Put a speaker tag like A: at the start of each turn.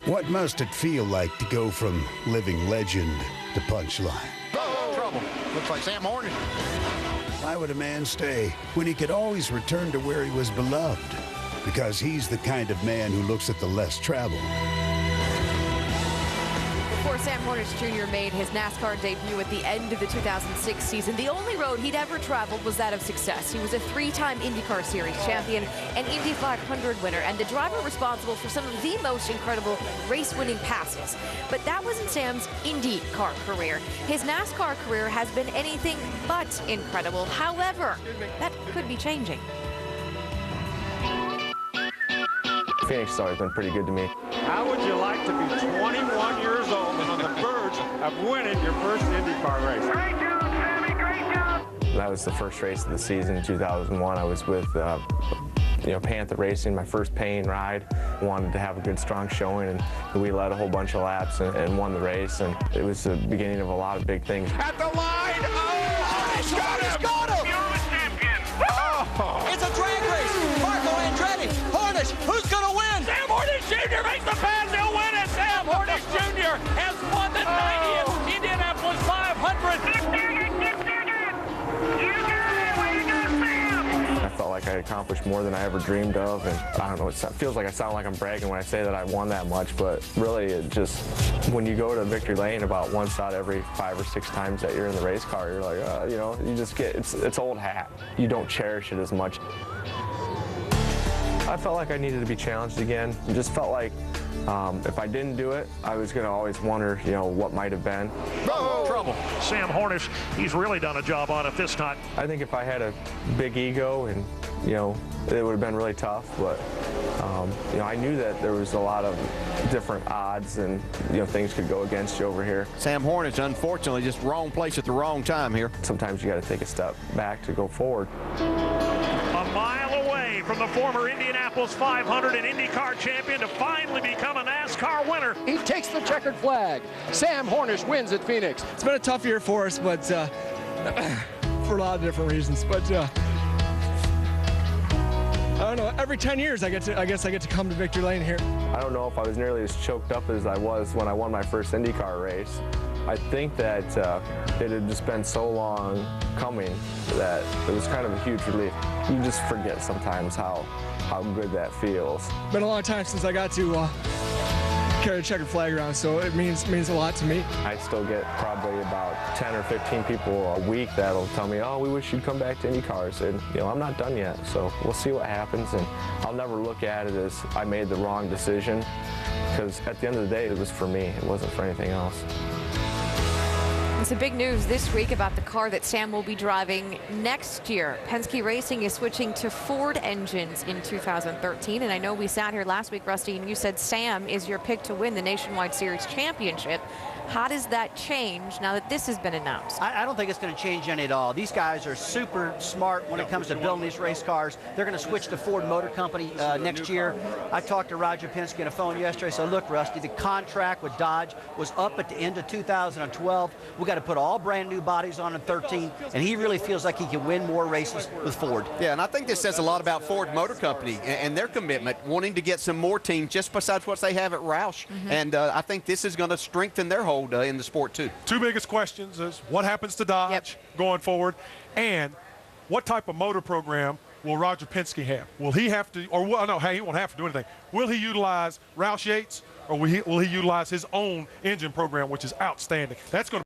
A: What must it feel like to go from living legend to punchline?
B: Oh, trouble. Looks like Sam Hornish.
A: Why would a man stay when he could always return to where he was beloved? Because he's the kind of man who looks at the less traveled.
C: Before Sam Hornish Jr. made his NASCAR debut at the end of the 2006 season, the only road he'd ever traveled was that of success. He was a three-time IndyCar Series champion, an Indy 500 winner, and the driver responsible for some of the most incredible race-winning passes. But that wasn't Sam's IndyCar career. His NASCAR career has been anything but incredible. However, that could be changing.
D: Phoenix has always been pretty good to me.
E: How would you like to be 21 years old and on the verge of winning your first IndyCar race?
F: Great job, Sammy, great job!
D: That was the first race of the season in 2001. I was with Panther Racing, my first paying ride. Wanted to have a good, strong showing, and we led a whole bunch of laps and won the race. And it was the beginning of a lot of big things.
E: At the line! Oh! He's got him!
F: You're the champion!
E: Oh!
G: It's a drag race. Marco Andretti, Hornish, who's going to win?
E: Sam Hornish Jr. makes the pass. He'll win it. Sam Hornish Jr. has won the 90th Indianapolis 500.
D: I felt like I accomplished more than I ever dreamed of, and I don't know, it feels like I sound like I'm bragging when I say that I won that much, but really it just, when you go to victory lane about once out every 5 or 6 times that you're in the race car, you're like, you just get, it's old hat. You don't cherish it as much. I felt like I needed to be challenged again. It just felt like if I didn't do it, I was going to always wonder, what might have been.
E: Oh, trouble. Sam Hornish, he's really done a job on it this time.
D: I think if I had a big ego and, it would have been really tough, but, I knew that there was a lot of different odds and, things could go against you over here.
B: Sam Hornish, unfortunately, just wrong place at the wrong time here.
D: Sometimes you got to take a step back to go forward.
E: A mile away from the former Indianapolis 500 and IndyCar champion to finally become a NASCAR winner.
H: He takes the checkered flag. Sam Hornish wins at Phoenix.
I: It's been a tough year for us, but for a lot of different reasons. But I don't know. Every 10 years, I guess I get to come to victory lane here.
D: I don't know if I was nearly as choked up as I was when I won my first IndyCar race. I think that it had just been so long coming that it was kind of a huge relief. You just forget sometimes how good that feels.
I: Been a long time since I got to carry a checkered flag around, so it means a lot to me.
D: I still get probably about 10 or 15 people a week that'll tell me, oh, we wish you'd come back to IndyCars. And, I'm not done yet, so we'll see what happens. And I'll never look at it as I made the wrong decision, because at the end of the day, it was for me. It wasn't for anything else.
C: Some big news this week about the car that Sam will be driving next year. Penske Racing is switching to Ford engines in 2013, and I know we sat here last week, Rusty, and you said Sam is your pick to win the Nationwide Series Championship. How does that change now that this has been announced?
G: I don't think it's going to change any at all. These guys are super smart when it comes to building these race cars. They're going to switch to Ford Motor Company next year. I talked to Roger Penske on the phone yesterday. I said, look, Rusty, the contract with Dodge was up at the end of 2012. We got to put all brand new bodies on in 13, and he really feels like he can win more races with Ford.
B: Yeah, and I think this says a lot about Ford Motor Company and their commitment, wanting to get some more teams just besides what they have at Roush. And I think this is going to strengthen their hold in the sport too.
J: Two biggest questions is what happens to Dodge going forward, and what type of motor program will Roger Penske have? Will he have to, or no, hey, he won't have to do anything. Will he utilize Roush Yates, or will he utilize his own engine program, which is outstanding? That's going to